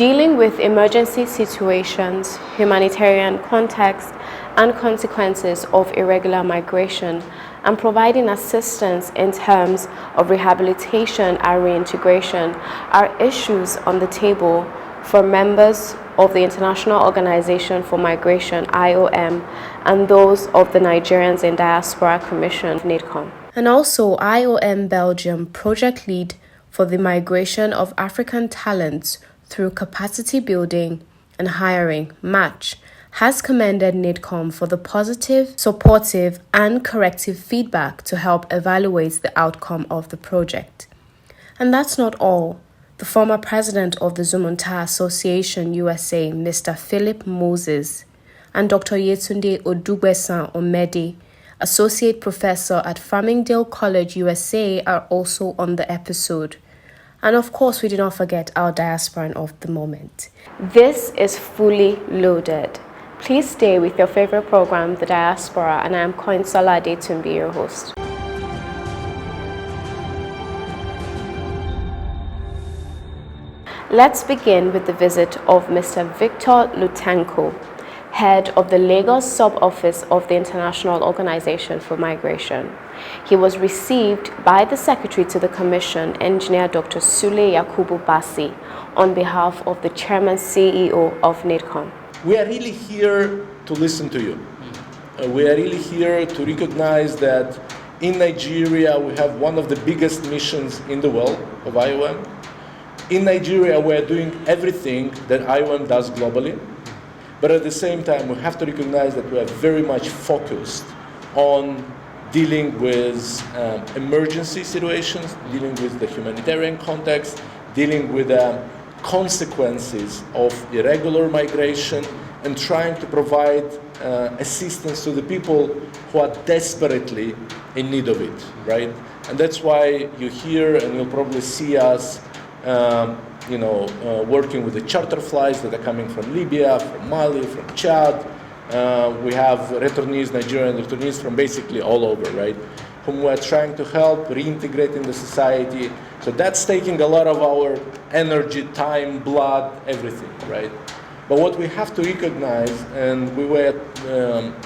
dealing with emergency situations, humanitarian context, and consequences of irregular migration, and providing assistance in terms of rehabilitation and reintegration are issues on the table for members of the International Organization for Migration, IOM, and those of the Nigerians in Diaspora Commission, NIDCOM. And also IOM Belgium project lead for the migration of African talents through capacity building and hiring, MATCH, has commended NIDCOM for the positive, supportive, and corrective feedback to help evaluate the outcome of the project. And that's not all. The former president of the Zumunta Association USA, Mr. Philip Moses, and Dr. Yetunde Odugbesan Omedi, associate professor at Farmingdale College, USA, are also on the episode. And of course, we did not forget our diasporan of the moment. This is Fully Loaded. Please stay with your favorite program, The Diaspora, and I am Koinsola Adetunbi, your host. Let's begin with the visit of Mr. Victor Lutenko, head of the Lagos sub-office of the International Organization for Migration. He was received by the Secretary to the Commission, Engineer Dr. Sule Yakubu Bassi, on behalf of the Chairman CEO of NIDCOM. We are really here to listen to you. We are really here to recognize that in Nigeria we have one of the biggest missions in the world of IOM. In Nigeria we are doing everything that IOM does globally. But at the same time, we have to recognize that we are very much focused on dealing with emergency situations, dealing with the humanitarian context, dealing with the consequences of irregular migration, and trying to provide assistance to the people who are desperately in need of it, right? And that's why you hear and you'll probably see us working with the charter flights that are coming from Libya, from Mali, from Chad. We have returnees, Nigerian returnees from basically all over, right? Whom we're trying to help reintegrate in the society. So that's taking a lot of our energy, time, blood, everything, right? But what we have to recognize, and we were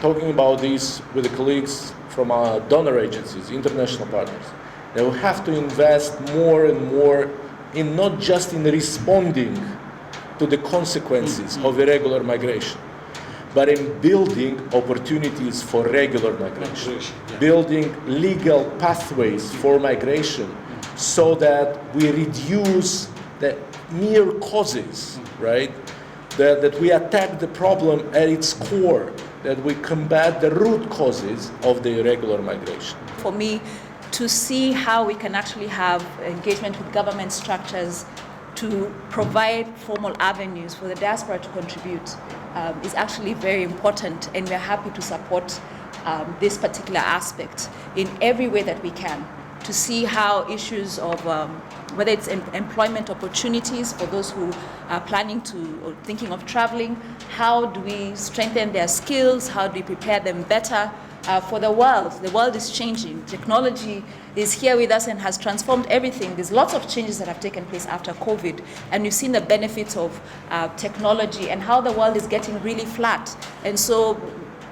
talking about this with the colleagues from our donor agencies, international partners, that we have to invest more and more in not just in responding to the consequences of irregular migration, but in building opportunities for regular migration, building legal pathways for migration so that we reduce the mere causes, right? That we attack the problem at its core, that we combat the root causes of the irregular migration. For me, to see how we can actually have engagement with government structures to provide formal avenues for the diaspora to contribute is actually very important, and we're happy to support this particular aspect in every way that we can, to see how issues of whether it's employment opportunities for those who are planning to or thinking of traveling, how do we strengthen their skills, how do we prepare them better for the world. The world is changing. Technology is here with us and has transformed everything. There's lots of changes that have taken place after COVID, and we've seen the benefits of technology and how the world is getting really flat. And so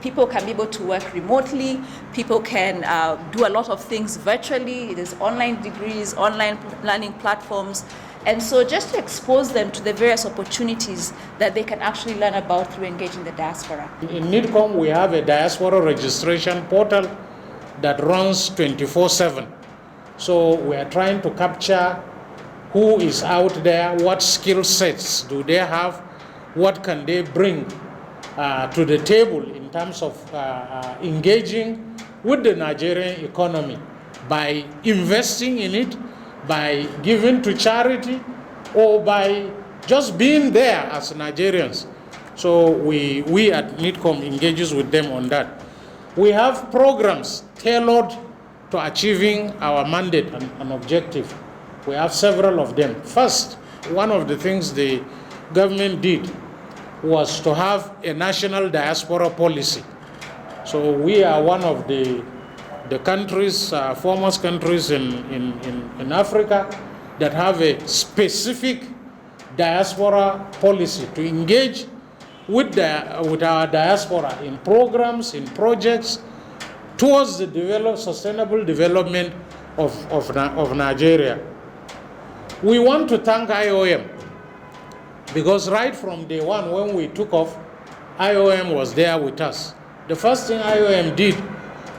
people can be able to work remotely. People can do a lot of things virtually. There's online degrees, online learning platforms. And so just to expose them to the various opportunities that they can actually learn about through engaging the diaspora. In NIDCOM, we have a diaspora registration portal that runs 24/7. So we are trying to capture who is out there, what skill sets do they have, what can they bring to the table in terms of engaging with the Nigerian economy by investing in it, by giving to charity, or by just being there as Nigerians. So we at NIDCOM engages with them on that. We have programs tailored to achieving our mandate and objective. We have several of them. First, one of the things the government did was to have a national diaspora policy. So we are one of the countries, foremost countries in Africa that have a specific diaspora policy to engage with our diaspora in programs, in projects towards the sustainable development of Nigeria. We want to thank IOM because right from day one when we took off, IOM was there with us. The first thing IOM did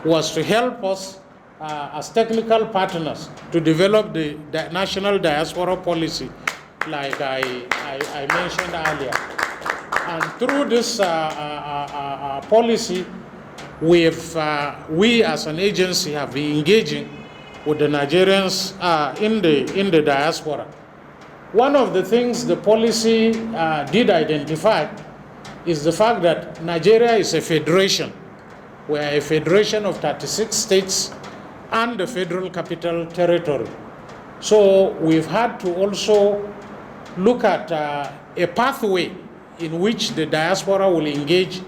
was to help us as technical partners to develop the national diaspora policy, like I mentioned earlier. And through this policy, we as an agency have been engaging with the Nigerians in the diaspora. One of the things the policy did identify is the fact that Nigeria is a federation. We are a federation of 36 states and the Federal Capital Territory. So we've had to also look at a pathway in which the diaspora will engage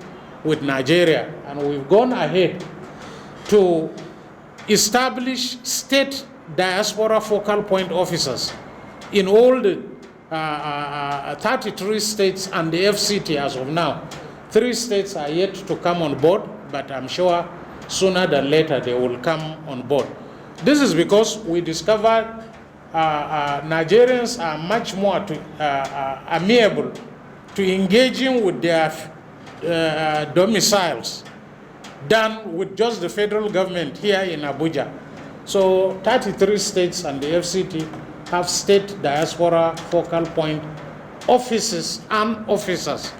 with Nigeria. And we've gone ahead to establish state diaspora focal point officers in all the 33 states and the FCT as of now. 3 states are yet to come on board, but I'm sure sooner than later they will come on board. This is because we discovered Nigerians are much more amenable to engaging with their domiciles than with just the federal government here in Abuja. So 33 states and the FCT have state diaspora focal point offices and officers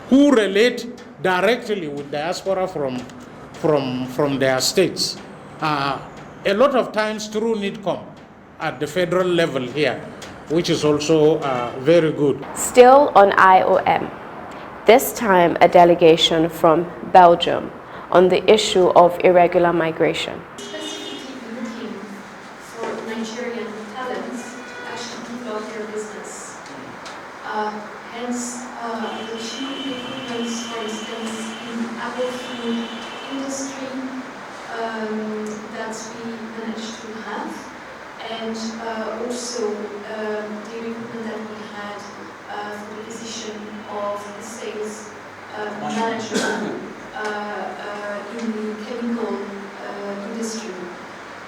who relate directly with diaspora from their states. A lot of times through NIDCOM at the federal level here, which is also very good. Still on IOM, this time a delegation from Belgium on the issue of irregular migration. Specifically looking for Nigerian talents to actually develop their business. Hence, the two recruitments, for instance, in agri-food industry that we managed to have, and also the recruitment that we had for the position of sales manager in the chemical industry.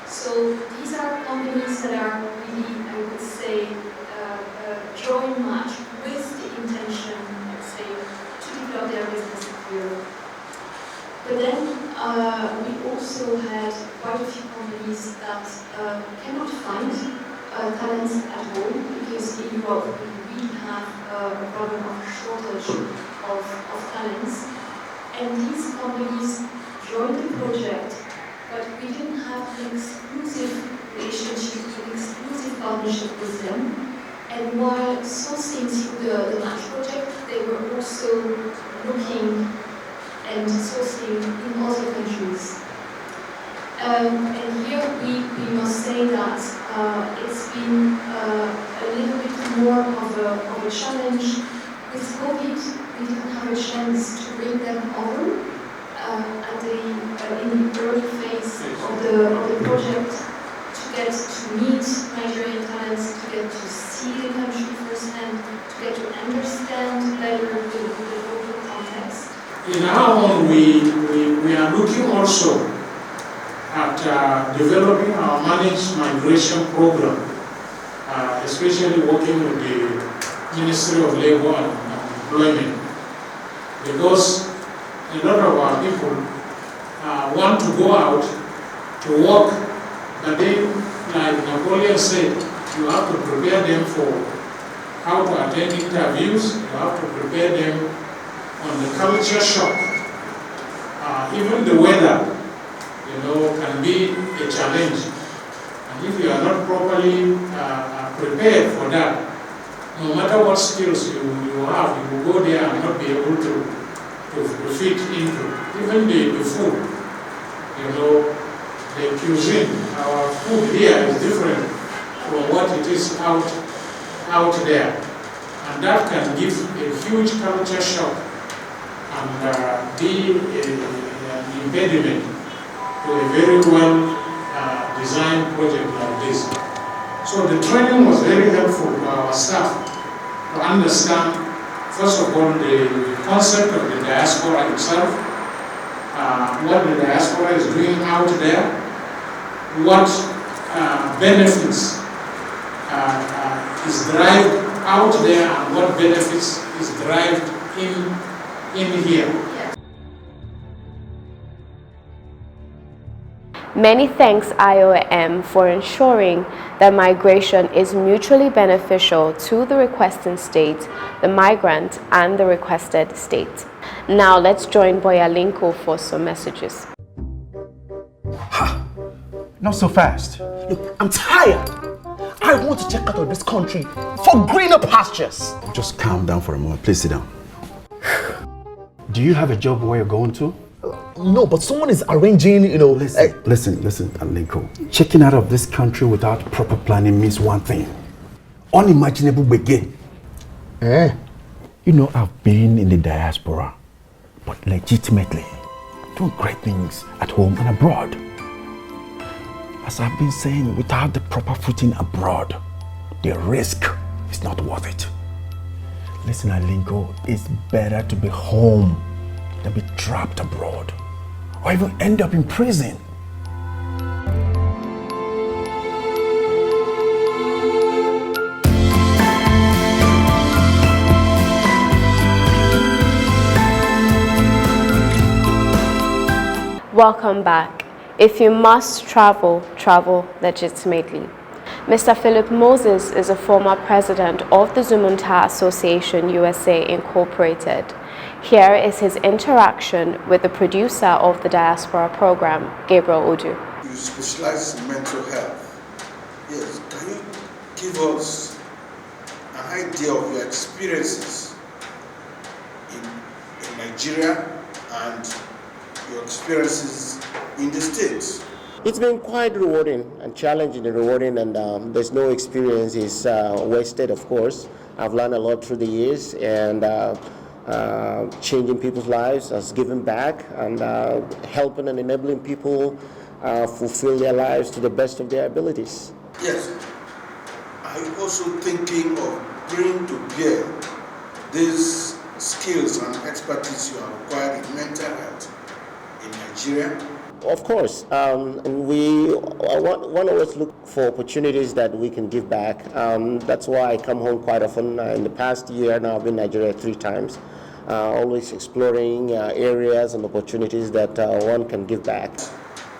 So these are companies that are really, I would say, drawing much with the intention, let's say, to develop their business here. But then we also had quite a few companies that cannot find talents at all, because in Europe we really have a problem of shortage of talents. And these companies joined the project, but we didn't have an exclusive relationship, an exclusive partnership with them. And while sourcing through the match project, they were also looking and sourcing in other countries. And here we must say that it's been a little bit more of a challenge. With COVID, we didn't have a chance to bring them over in the early phase of the project, to get to meet Nigerian talents, to get to see the country firsthand, to get to understand better the local context. In our own, we are looking also at developing our managed migration program, especially working with the Ministry of Labor and Employment, because a lot of our people want to go out to work, but then, like Napoleon said, you have to prepare them for how to attend interviews, you have to prepare them on the culture shock. Even the weather, can be a challenge. And if you are not properly prepared for that, no matter what skills you have, you will go there and not be able to fit into. Even the food, the cuisine, our food here is different from what it is out there. And that can give a huge culture shock and be an impediment to a very well designed project like this. So the training was very helpful to our staff, to understand, first of all, the concept of the diaspora itself, what the diaspora is doing out there, what benefits is derived out there, and what benefits is derived in here. Many thanks IOM for ensuring that migration is mutually beneficial to the requesting state, the migrant, and the requested state. Now let's join Boyalinko for some messages. Not so fast. Look, I'm tired. I want to check out of this country for greener pastures. Just calm down for a moment. Please sit down. Do you have a job where you're going to? No, but someone is arranging, Listen, Alinko. Checking out of this country without proper planning means one thing. Unimaginable begin. You know, I've been in the diaspora, but legitimately doing great things at home and abroad. As I've been saying, without the proper footing abroad, the risk is not worth it. Listen, Alinko, it's better to be home than be trapped abroad, or even end up in prison. Welcome back. If you must travel, travel legitimately. Mr. Philip Moses is a former president of the Zumunta Association USA Incorporated. Here is his interaction with the producer of the Diaspora program, Gabriel Odu. You specialize in mental health. Yes, can you give us an idea of your experiences in Nigeria and your experiences in the States? It's been quite rewarding and challenging and rewarding, and there's no experience is wasted, of course. I've learned a lot through the years, and changing people's lives, as giving back, and helping and enabling people fulfill their lives to the best of their abilities. Yes. Are you also thinking of bringing to bear these skills and expertise you have acquired in mental health in Nigeria? Of course, and we want to always look for opportunities that we can give back. That's why I come home quite often. In the past year now, I've been in Nigeria 3 times, always exploring areas and opportunities that one can give back.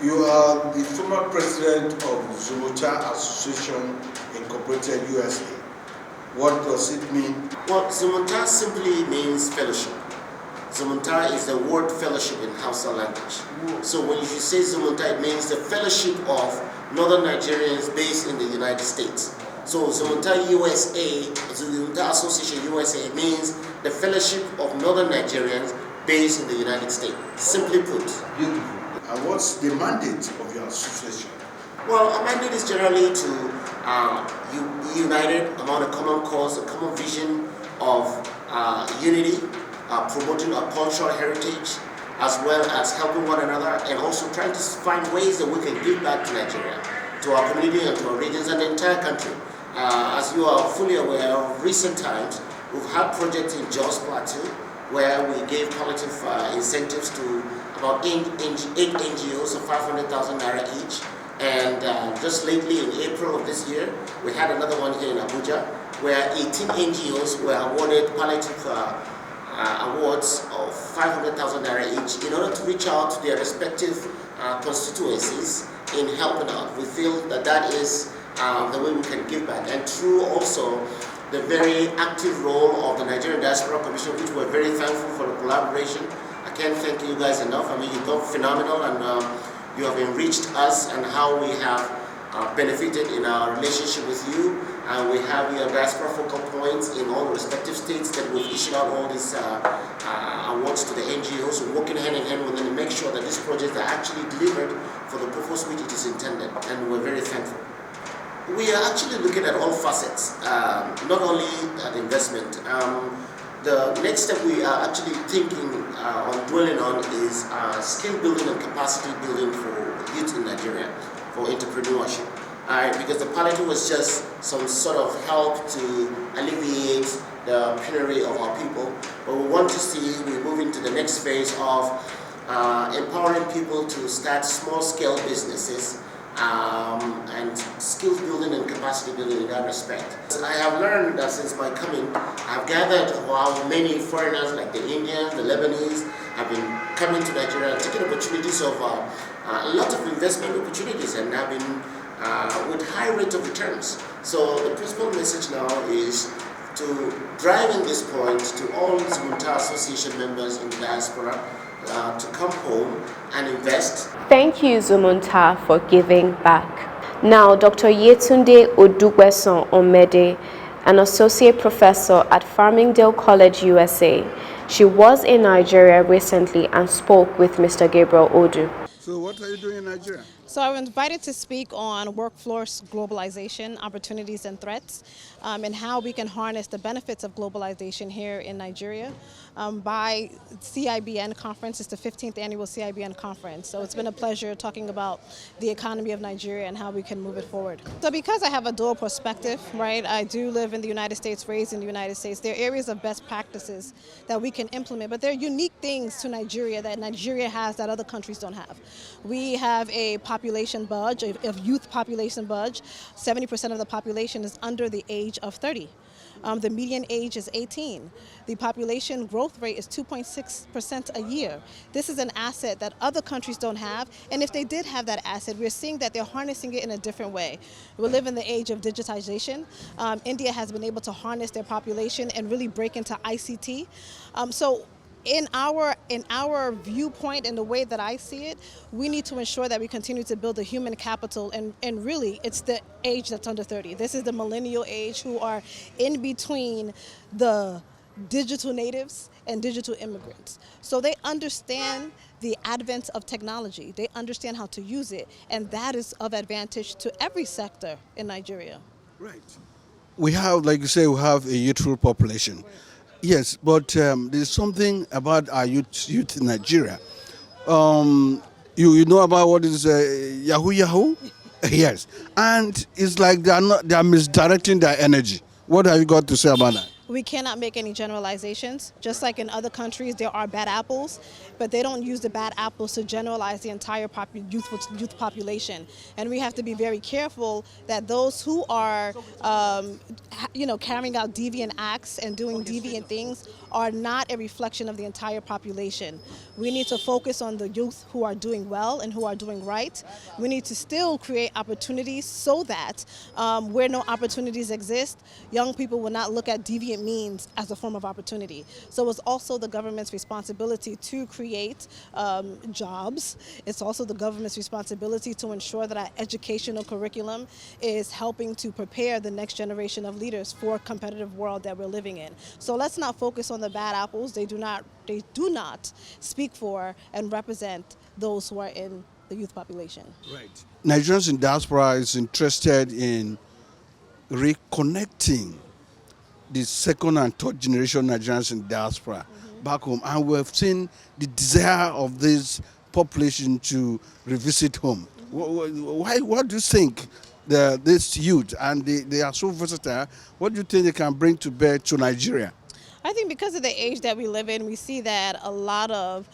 You are the former president of Zumunta Association Incorporated USA. What does it mean? Well, Zumunta simply means fellowship. Zumunta is the word fellowship in Hausa language. So when you say Zumunta, it means the fellowship of Northern Nigerians based in the United States. So Zumunta USA, Zumunta Association USA means the fellowship of Northern Nigerians based in the United States. Simply put. Beautiful. And what's the mandate of your association? Well, our mandate is generally to be united among a common cause, a common vision of unity, promoting our cultural heritage, as well as helping one another, and also trying to find ways that we can give back to Nigeria, to our community and to our regions and the entire country. As you are fully aware of recent times, we've had projects in Jos Plateau, where we gave palliative incentives to about 8 NGOs of 500,000 naira each. And just lately in April of this year, we had another one here in Abuja, where 18 NGOs were awarded palliative awards of 500,000 naira each in order to reach out to their respective constituencies in helping out. We feel that that is the way we can give back. And through also the very active role of the Nigerian Diaspora Commission, which we're very thankful for the collaboration. I can't thank you guys enough. I mean, you've done phenomenal, and you have enriched us and how we have benefited in our relationship with you. And we have your diaspora focal points in all the respective states that we've issued out all these awards to the NGOs, working hand in hand with them to make sure that these projects are actually delivered for the purpose which it is intended. And we're very thankful. We are actually looking at all facets, not only at investment. The next step we are actually thinking on dwelling on is skill building and capacity building for youth in Nigeria, for entrepreneurship. because the palliative was just some sort of help to alleviate the penury of our people. But we want to see we move into the next phase of empowering people to start small-scale businesses and skills building and capacity building in that respect. I have learned that since my coming, I've gathered how many foreigners like the Indians, the Lebanese, have been coming to Nigeria and taking opportunities of a lot of investment opportunities and have been with high rate of returns. So the principal message now is to driving this point to all Zumunta Association members in the diaspora to come home and invest. Thank you, Zumunta, for giving back. Now, Dr. Yetunde Odugbeson Omede, an associate professor at Farmingdale College, USA. She was in Nigeria recently and spoke with Mr. Gabriel Odu. So what are you doing in Nigeria? So I was invited to speak on workforce globalization, opportunities and threats, and how we can harness the benefits of globalization here in Nigeria by CIBN conference. It's the 15th annual CIBN conference. So it's been a pleasure talking about the economy of Nigeria and how we can move it forward. So because I have a dual perspective, right, I do live in the United States, raised in the United States, there are areas of best practices that we can implement, but there are unique things to Nigeria that Nigeria has that other countries don't have. We have a population budge, of youth population budge. 70% of the population is under the age of 30. The median age is 18. The population growth rate is 2.6% a year. This is an asset that other countries don't have, and if they did have that asset, we're seeing that they're harnessing it in a different way. We live in the age of digitization. India has been able to harness their population and really break into ICT. So in our viewpoint and the way that I see it, we need to ensure that we continue to build the human capital, and really it's the age that's under 30. This is the millennial age who are in between the digital natives and digital immigrants. So they understand the advent of technology. They understand how to use it, and that is of advantage to every sector in Nigeria. Right. We have, like you say, we have a youthful population. Yes, but there's something about our youth in Nigeria. You know about what is Yahoo? Yes, and it's like they are misdirecting their energy. What have you got to say about that? We cannot make any generalizations. Just like in other countries, there are bad apples, but they don't use the bad apples to generalize the entire youth population. And we have to be very careful that those who are, carrying out deviant acts and doing deviant things are not a reflection of the entire population. We need to focus on the youth who are doing well and who are doing right. We need to still create opportunities so that where no opportunities exist, young people will not look at deviant means as a form of opportunity. So it's also the government's responsibility to create jobs. It's also the government's responsibility to ensure that our educational curriculum is helping to prepare the next generation of leaders for a competitive world that we're living in. So let's not focus on the bad apples. They do not speak for and represent those who are in the youth population. Right. Nigerians in diaspora is interested in reconnecting the second and third generation Nigerians in diaspora back home, and we've seen the desire of this population to revisit home. What do you think this youth, and they are so versatile, what do you think they can bring to bear to Nigeria? I think because of the age that we live in, we see that a lot of,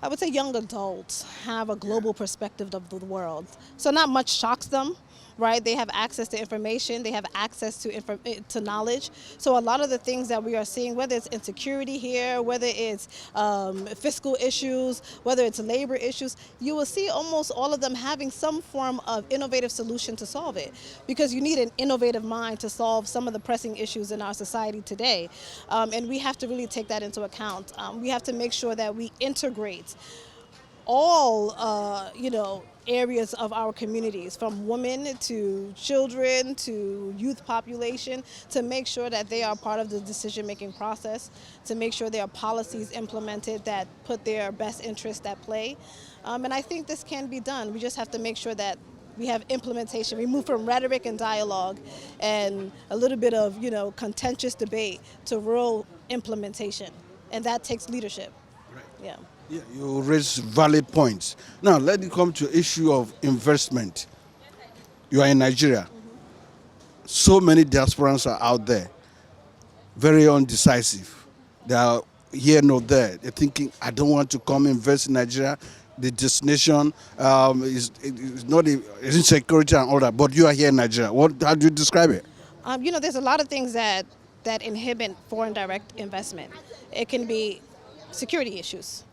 I would say, young adults have a global perspective of the world. So not much shocks them, right? They have access to information, they have access to knowledge. So a lot of the things that we are seeing, whether it's insecurity here, whether it's fiscal issues, whether it's labor issues, you will see almost all of them having some form of innovative solution to solve it. Because you need an innovative mind to solve some of the pressing issues in our society today. And we have to really take that into account. We have to make sure that we integrate all, areas of our communities, from women to children to youth population, to make sure that they are part of the decision-making process, to make sure there are policies implemented that put their best interests at play. And I think this can be done. We just have to make sure that we have implementation. We move from rhetoric and dialogue and a little bit of, contentious debate to real implementation. And that takes leadership. Right. Yeah. Yeah, you raise valid points. Now, let me come to issue of investment. You are in Nigeria. So many diasporans are out there, very undecisive. They are here, not there. They're thinking, I don't want to come invest in Nigeria. The destination is not insecurity and all that. But you are here in Nigeria. How do you describe it? There's a lot of things that inhibit foreign direct investment. It can be security issues.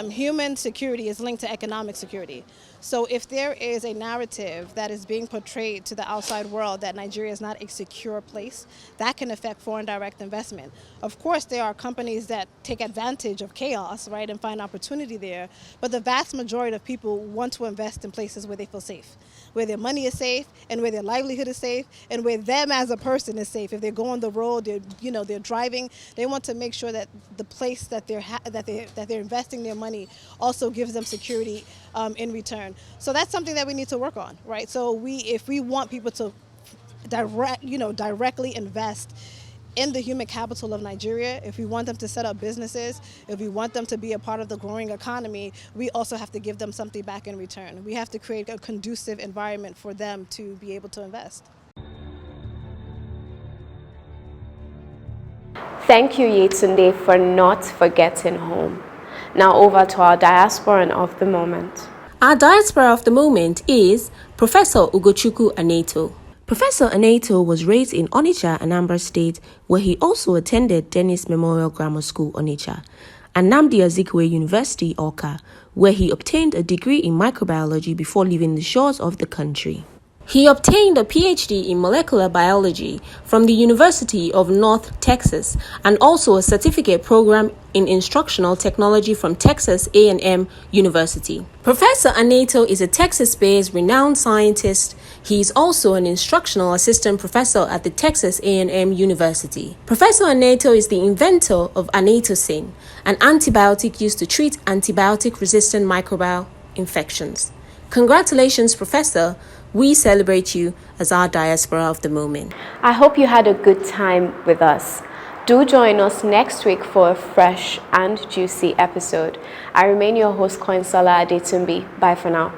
Human security is linked to economic security. So if there is a narrative that is being portrayed to the outside world that Nigeria is not a secure place, that can affect foreign direct investment. Of course, there are companies that take advantage of chaos, right, and find opportunity there, but the vast majority of people want to invest in places where they feel safe, where their money is safe and where their livelihood is safe and where them as a person is safe. If they go on the road, they're driving, they want to make sure that the place that they're investing their money also gives them security in return. So that's something that we need to work on, right? So if we want people to directly invest in the human capital of Nigeria, if we want them to set up businesses, if we want them to be a part of the growing economy, we also have to give them something back in return. We have to create a conducive environment for them to be able to invest. Thank you, Yetunde, for not forgetting home. Now over to our diasporan of the moment. Our diaspora of the moment is Professor Ugochukwu Aneto. Professor Aneto was raised in Onitsha, Anambra State, where he also attended Dennis Memorial Grammar School, Onitsha, and Nnamdi Azikiwe University, Awka, where he obtained a degree in microbiology before leaving the shores of the country. He obtained a PhD in molecular biology from the University of North Texas and also a certificate program in instructional technology from Texas A&M University. Professor Aneto is a Texas-based renowned scientist. He is also an instructional assistant professor at the Texas A&M University. Professor Aneto is the inventor of Anetocin, an antibiotic used to treat antibiotic-resistant microbial infections. Congratulations, Professor. We celebrate you as our diaspora of the moment. I hope you had a good time with us. Do join us next week for a fresh and juicy episode. I remain your host, Koinsala Adetumbi. Bye for now.